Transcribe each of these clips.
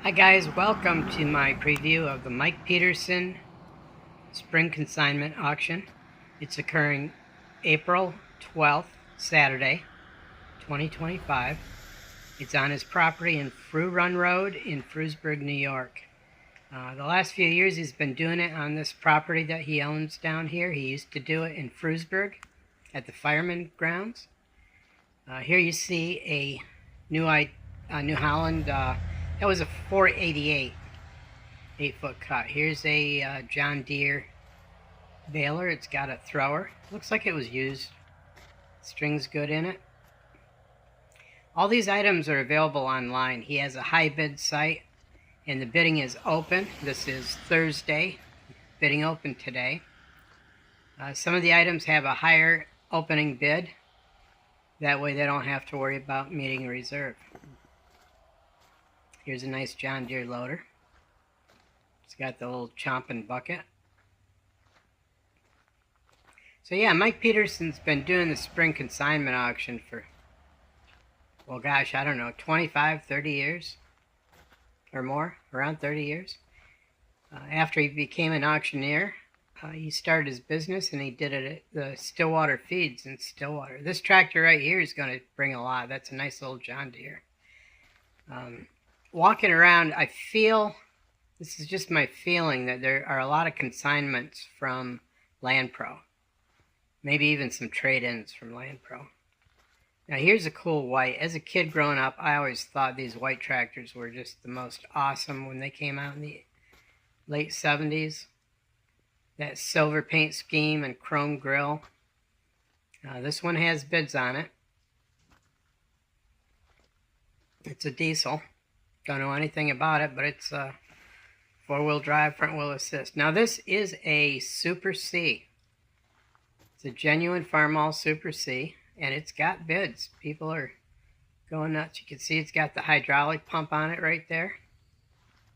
Hi guys, welcome to my preview of the Mike Peterson Spring Consignment Auction. It's occurring April 12th, Saturday, 2025. It's on his property in Frew Run Rd in Frewsburg, New York. The last few years he's been doing it on this property that he owns down here. He used to do it in Frewsburg at the Fireman Grounds. Here you see a New Holland. That was a 488 8-foot cut. Here's a John Deere baler. It's got a thrower. Looks like it was used. String's good in it. All these items are available online. He has a high bid site and the bidding is open. This is Thursday. Bidding open today. Some of the items have a higher opening bid. That way they don't have to worry about meeting a reserve. Here's a nice John Deere loader. It's got the little chomping bucket. So yeah, Mike Peterson's been doing the spring consignment auction for, well gosh, I don't know, 25, 30 years or more, around 30 years. After he became an auctioneer, he started his business and he did it at the Stillwater Feeds in Stillwater. This tractor right here is going to bring a lot. That's a nice little John Deere. Walking around, I feel, this is just my feeling, that there are a lot of consignments from Land Pro. Maybe even some trade-ins from Land Pro. Now here's a cool white. As a kid growing up, I always thought these white tractors were just the most awesome when they came out in the late 70s. That silver paint scheme and chrome grille. This one has bids on it. It's a diesel. Don't know anything about it, but it's four-wheel drive, front-wheel assist. Now this is a Super C. It's a genuine Farmall Super C, and it's got bids. People are going nuts. You can see it's got the hydraulic pump on it right there.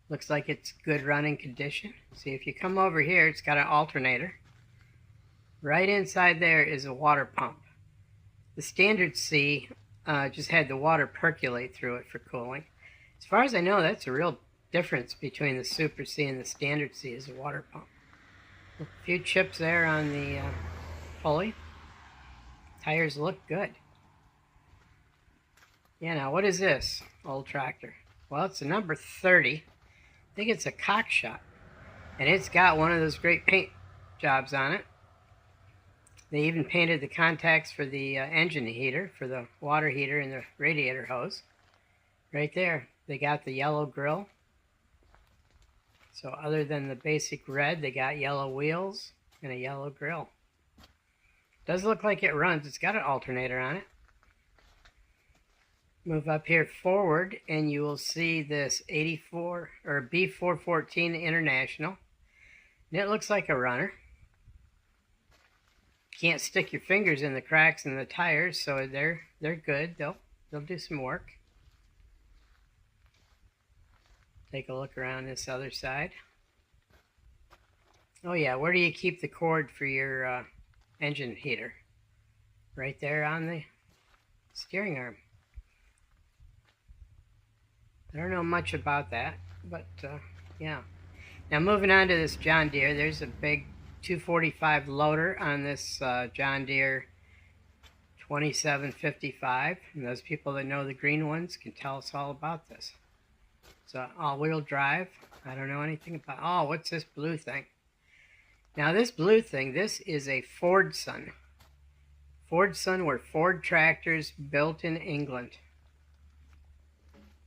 Looks like it's good running condition. See, if you come over here, it's got an alternator. Right inside there is a water pump. The standard C just had the water percolate through it for cooling. As far as I know, that's a real difference between the Super C and the standard C is a water pump. A few chips there on the pulley. Tires look good. Yeah, now what is this old tractor? Well, it's a number 30. I think it's a cock shot. And it's got one of those great paint jobs on it. They even painted the contacts for the engine heater, for the water heater and the radiator hose. Right there. They got the yellow grill. So other than the basic red, they got yellow wheels and a yellow grill. Does look like it runs. It's got an alternator on it. Move up here forward and you will see this 84 or B414 International. And it looks like a runner. Can't stick your fingers in the cracks in the tires, so they're good. They'll do some work. Take a look around this other side. Oh yeah, where do you keep the cord for your engine heater? Right there on the steering arm. I don't know much about that, but yeah. Now moving on to this John Deere, there's a big 245 loader on this John Deere 2755. And those people that know the green ones can tell us all about this. It's an all-wheel drive. I don't know anything about. Oh, what's this blue thing? Now this blue thing, this is a Fordson. Fordson were Ford tractors built in England.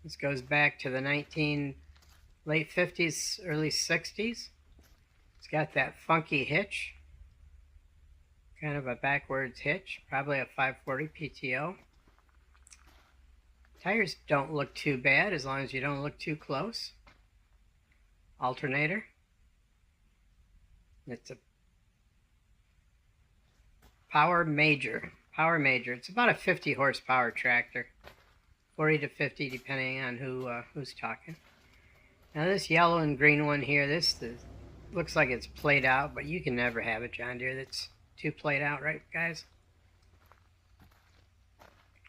This goes back to the late 50s, early 60s. It's got that funky hitch. Kind of a backwards hitch. Probably a 540 PTO. Tires don't look too bad as long as you don't look too close. Alternator. It's a Power Major. Power Major. It's about a 50 horsepower tractor. 40 to 50 depending on who's talking. Now this yellow and green one here, this looks like it's played out, but you can never have a John Deere that's too played out, right guys?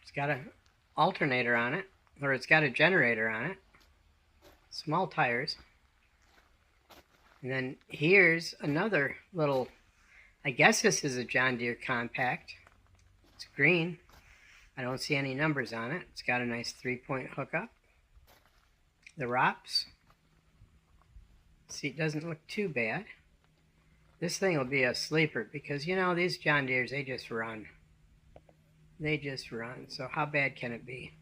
It's got an alternator on it, or it's got a generator on it. small tires. And then here's another little, I guess this is a John Deere compact. It's green. I don't see any numbers on it. It's got a nice 3-point hookup. The ROPS. See, it doesn't look too bad. This thing will be a sleeper because, you know, these John Deeres, they just run. They just run. So how bad can it be?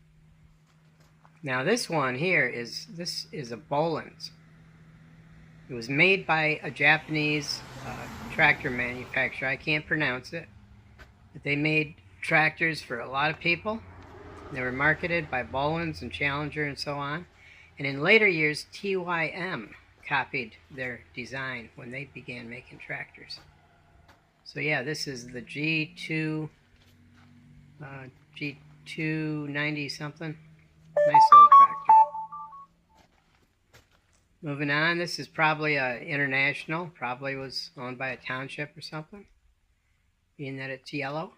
Now this one here this is a Boland's. It was made by a Japanese tractor manufacturer. I can't pronounce it. But they made tractors for a lot of people. They were marketed by Boland's and Challenger and so on. And in later years, TYM copied their design when they began making tractors. So yeah, this is the G290 something. Nice little tractor. Moving on, this is probably international. Probably was owned by a township or something, being that it's yellow.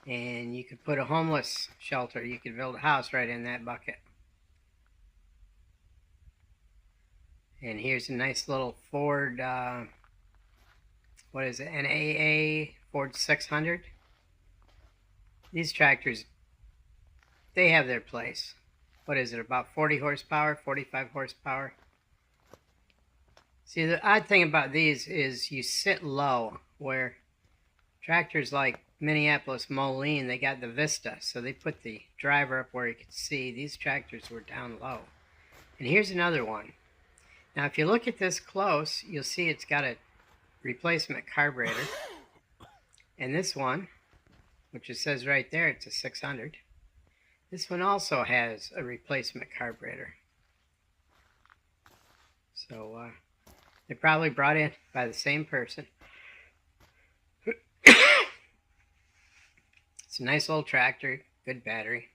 And you could put a homeless shelter. You could build a house right in that bucket. And here's a nice little Ford, what is it, an AA Ford 600. These tractors, they have their place. What is it, about 40 horsepower, 45 horsepower? See, the odd thing about these is you sit low, where tractors like Minneapolis Moline, they got the Vista, so they put the driver up where you could see. These tractors were down low. And here's another one. Now, if you look at this close, you'll see it's got a replacement carburetor. And this one, which it says right there, it's a 600. This one also has a replacement carburetor. So they're probably brought in by the same person. It's a nice little tractor, good battery.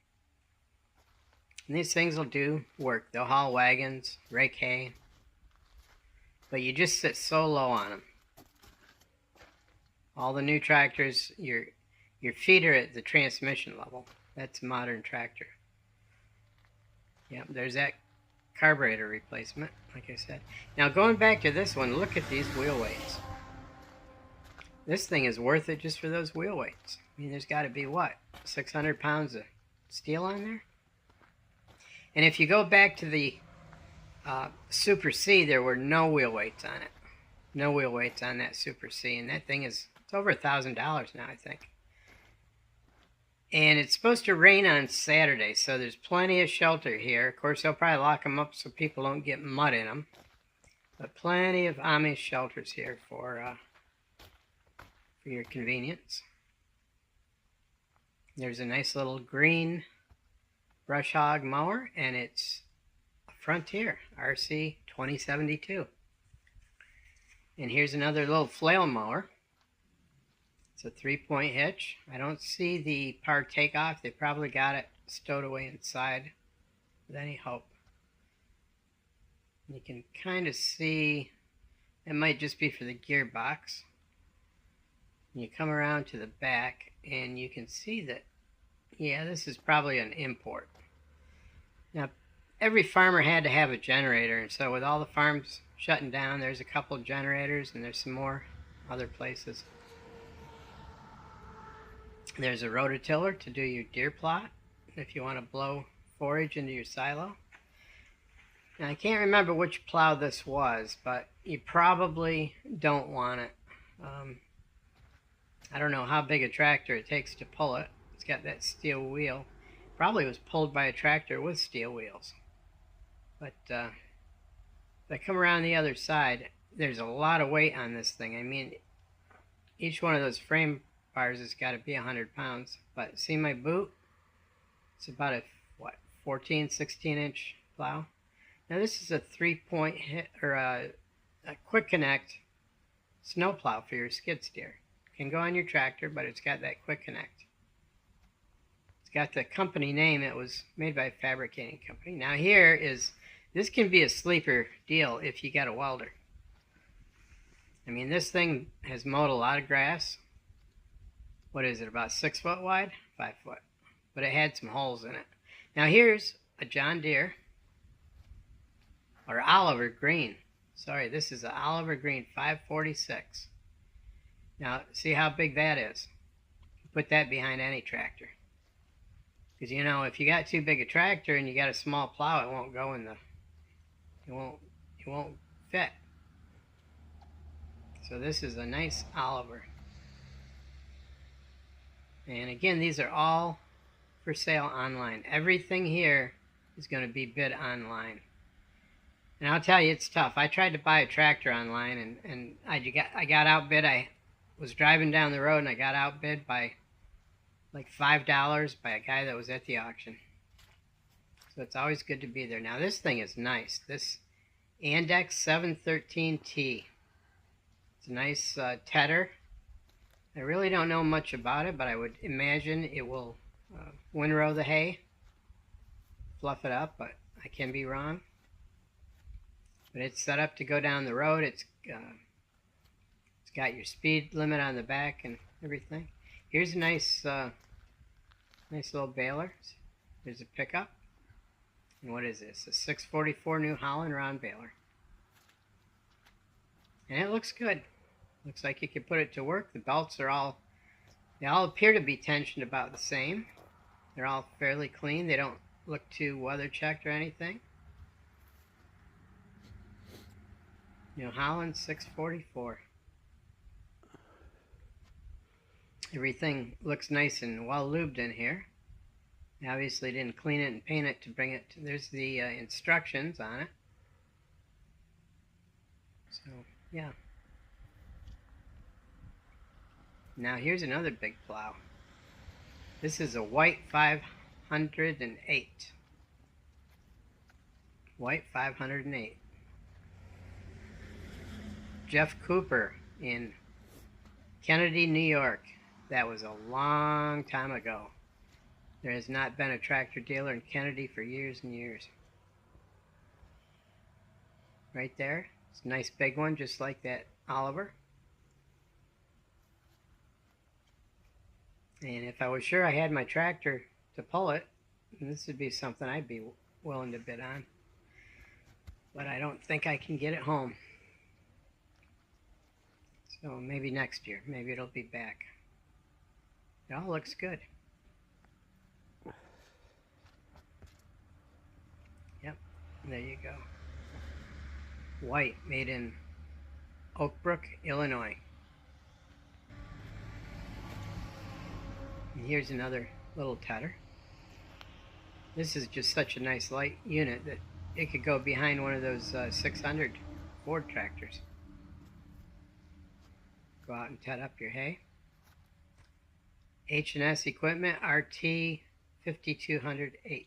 And these things will do work. They'll haul wagons, rake hay. But you just sit so low on them. All the new tractors, your feet are at the transmission level. That's a modern tractor. Yep, there's that carburetor replacement, like I said. Now going back to this one, look at these wheel weights. This thing is worth it just for those wheel weights. I mean, there's got to be, what, 600 pounds of steel on there? And if you go back to the Super C, there were no wheel weights on it. No wheel weights on that Super C, and that thing is, it's over $1,000 now, I think. And it's supposed to rain on Saturday, so there's plenty of shelter here. Of course, they'll probably lock them up so people don't get mud in them. But plenty of Amish shelters here for your convenience. There's a nice little green brush hog mower, and it's a Frontier RC 2072. And here's another little flail mower. It's a 3-point hitch. I don't see the power takeoff. They probably got it stowed away inside with any hope. You can kind of see it might just be for the gearbox. You come around to the back and you can see that, yeah, this is probably an import. Now, every farmer had to have a generator, and so with all the farms shutting down, there's a couple of generators, and there's some more other places. There's a rototiller to do your deer plot if you want to blow forage into your silo. Now, I can't remember which plow this was, but you probably don't want it. I don't know how big a tractor it takes to pull it. It's got that steel wheel. Probably was pulled by a tractor with steel wheels. But if I come around the other side, there's a lot of weight on this thing. I mean, each one of those frame bars has got to be 100 pounds. But see my boot? It's about a, what, 14, 16-inch plow. Now this is a 3-point hit, or a quick connect snow plow for your skid steer. It can go on your tractor, but it's got that quick connect. It's got the company name. It was made by a fabricating company. Now here is, this can be a sleeper deal if you got a welder. I mean, this thing has mowed a lot of grass. What is it, about 6 foot wide? 5 foot. But it had some holes in it. Now here's a John Deere, or Oliver Green. Sorry, this is an Oliver Green 546. Now, see how big that is? Put that behind any tractor. Because, you know, if you got too big a tractor and you got a small plow, it won't go in the, it won't fit. So this is a nice Oliver. And again, these are all for sale online. Everything here is going to be bid online. And I'll tell you, it's tough. I tried to buy a tractor online, and I got outbid. I was driving down the road, and I got outbid by like $5 by a guy that was at the auction. So it's always good to be there. Now this thing is nice. This Andex 713T. It's a nice tedder. I really don't know much about it, but I would imagine it will windrow the hay, fluff it up, but I can be wrong. But it's set up to go down the road. It's got your speed limit on the back and everything. Here's a nice little baler. There's a pickup. And what is this? A 644 New Holland round baler. And it looks good. Looks like you can put it to work. The belts are they all appear to be tensioned about the same. They're all fairly clean. They don't look too weather checked or anything. New Holland 644. Everything looks nice and well lubed in here. I obviously didn't clean it and paint it to bring it to, there's the instructions on it. So, yeah. Now here's another big plow. This is a white 508. White 508. Jeff Cooper in Kennedy, New York. That was a long time ago. There has not been a tractor dealer in Kennedy for years and years. Right there. It's a nice big one, just like that Oliver. And if I was sure I had my tractor to pull it, this would be something I'd be willing to bid on. But I don't think I can get it home. So maybe next year. Maybe it'll be back. It all looks good. Yep, there you go. White, made in Oak Brook, Illinois. And here's another little tedder. This is just such a nice light unit that it could go behind one of those 600 Ford tractors. Go out and ted up your hay. H&S Equipment RT 5200H.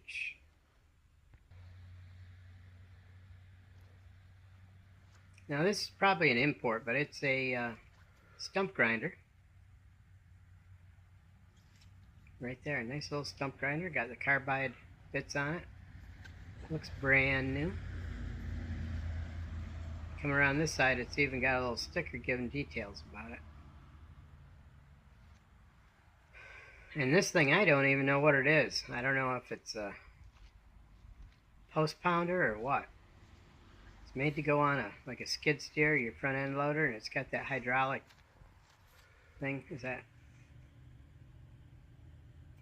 Now this is probably an import, but it's a stump grinder. Right there, a nice little stump grinder. Got the carbide bits on it. Looks brand new. Come around this side, it's even got a little sticker giving details about it. And this thing, I don't even know what it is. I don't know if it's a post pounder or what. It's made to go on like a skid steer, your front end loader, and it's got that hydraulic thing. Is that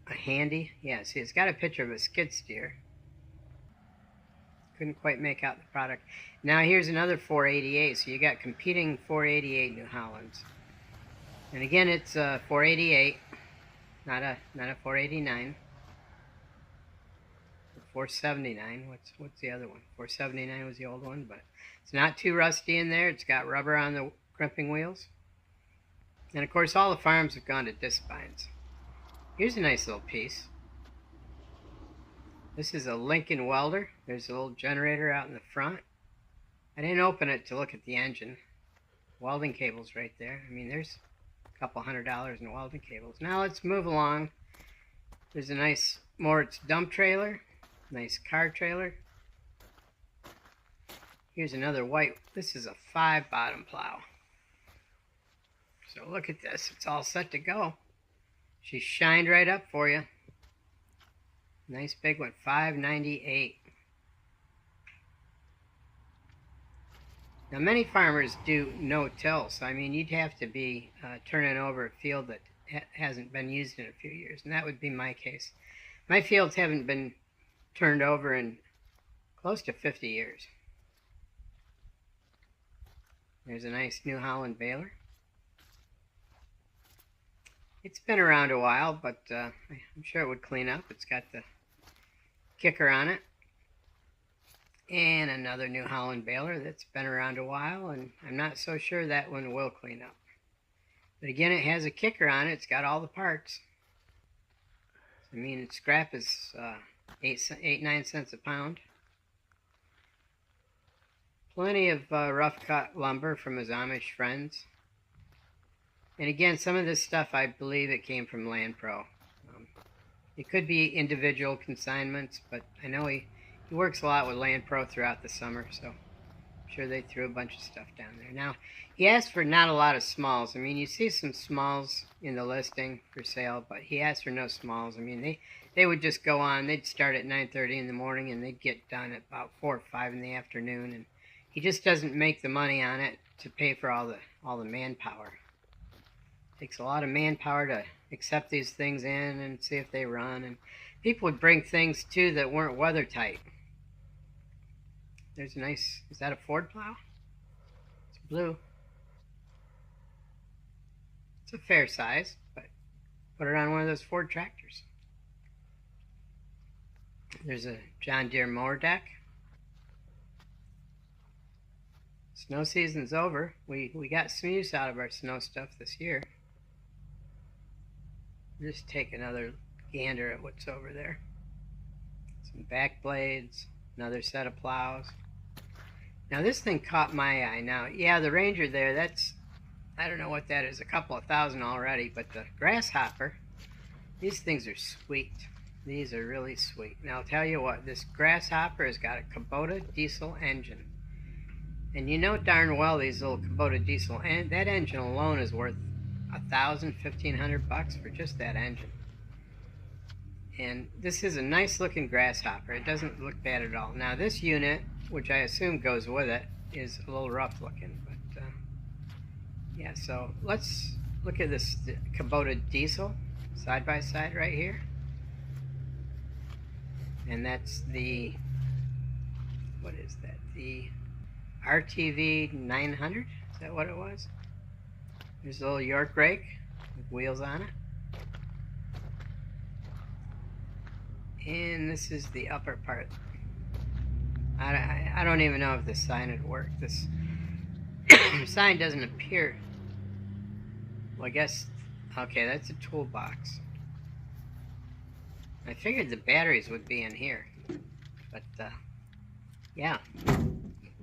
a handy? Yeah, see, it's got a picture of a skid steer. Couldn't quite make out the product. Now here's another 488. So you got competing 488 New Hollands. And again, it's a 488. Not a 489. 479. What's the other one? 479 was the old one, but it's not too rusty in there. It's got rubber on the crimping wheels. And of course, all the farms have gone to disc spines. Here's a nice little piece. This is a Lincoln welder. There's a little generator out in the front. I didn't open it to look at the engine. Welding cables right there. I mean, there's couple $100 in welding cables. Now let's move along. There's a nice Moritz dump trailer, nice car trailer. Here's another white. This is a 5 bottom plow. So look at this. It's all set to go. She shined right up for you. Nice big one, $5.98. Now many farmers do no-till, so I mean you'd have to be turning over a field that hasn't been used in a few years, and that would be my case. My fields haven't been turned over in close to 50 years. There's a nice New Holland baler. It's been around a while, but I'm sure it would clean up. It's got the kicker on it. And another New Holland baler that's been around a while, and I'm not so sure that one will clean up. But again, it has a kicker on it. It's got all the parts. I mean, scrap is 9 cents a pound. Plenty of rough cut lumber from his Amish friends. And again, some of this stuff, I believe it came from Land Pro. It could be individual consignments, but I know he works a lot with Land Pro throughout the summer, so I'm sure they threw a bunch of stuff down there. Now, he asked for not a lot of smalls. I mean, you see some smalls in the listing for sale, but he asked for no smalls. I mean, they would just go on. They'd start at 9:30 in the morning, and they'd get done at about 4 or 5 in the afternoon, and he just doesn't make the money on it to pay for all the manpower. It takes a lot of manpower to accept these things in and see if they run, and people would bring things, too, that weren't weather tight. There's a nice, is that a Ford plow? It's blue. It's a fair size, but put it on one of those Ford tractors. There's a John Deere mower deck. Snow season's over. We got some use out of our snow stuff this year. Just take another gander at what's over there. Some back blades, another set of plows. Now this thing caught my eye. Now, yeah, the Ranger there, that's, I don't know what that is, a couple of thousand already, but the Grasshopper, these things are sweet. These are really sweet. Now I'll tell you what, this Grasshopper has got a Kubota diesel engine. And you know darn well these little Kubota diesel, and that engine alone is worth $1,000, $1,500 for just that engine. And this is a nice looking Grasshopper. It doesn't look bad at all. Now this unit, which I assume goes with it, is a little rough looking, but yeah, so let's look at this Kubota diesel side by side right here. And that's the, what is that, the RTV 900, is that what it was? There's a little York rake with wheels on it. And this is the upper part. I don't even know if this sign would work. This sign doesn't appear. Well, I guess, okay, that's a toolbox. I figured the batteries would be in here, but yeah,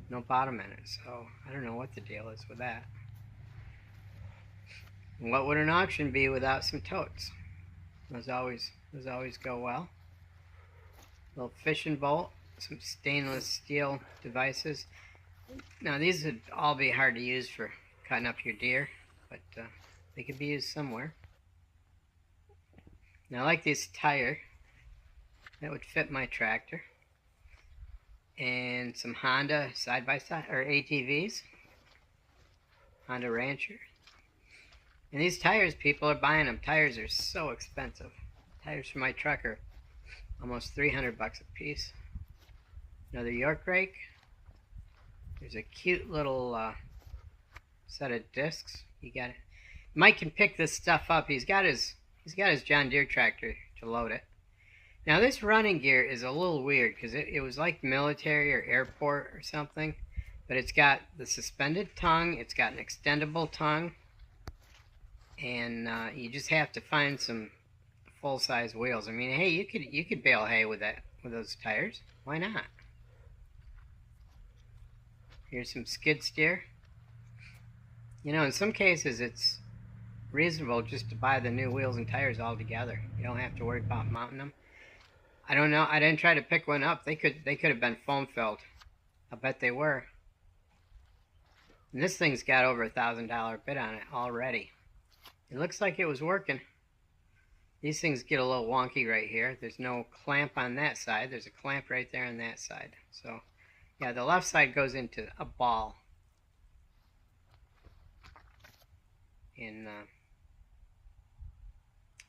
no bottom in it, so I don't know what the deal is with that. What would an auction be without some totes? Those always go well. Little fishing bolt, some stainless steel devices. Now these would all be hard to use for cutting up your deer, but they could be used somewhere. Now I like this tire. That would fit my tractor. And some Honda side-by-side, or ATVs. Honda Rancher. And these tires, people are buying them. Tires are so expensive. Tires for my truck are almost $300 a piece. Another York rake. There's a cute little set of discs. You got it. Mike can pick this stuff up. He's got his John Deere tractor to load it. Now this running gear is a little weird because it was like military or airport or something, but it's got the suspended tongue, it's got an extendable tongue, and you just have to find some full-size wheels. I mean, hey, you could bale hay with those tires. Why not? Here's some skid steer. You know, in some cases it's reasonable just to buy the new wheels and tires all together. You don't have to worry about mounting them. I don't know. I didn't try to pick one up. They could have been foam filled. I bet they were. And this thing's got over $1,000 bid on it already. It looks like it was working. These things get a little wonky right here. There's no clamp on that side. There's a clamp right there on that side. So yeah, the left side goes into a ball. And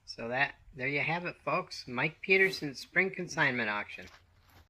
so there you have it, folks. Mike Peterson's Spring Consignment Auction.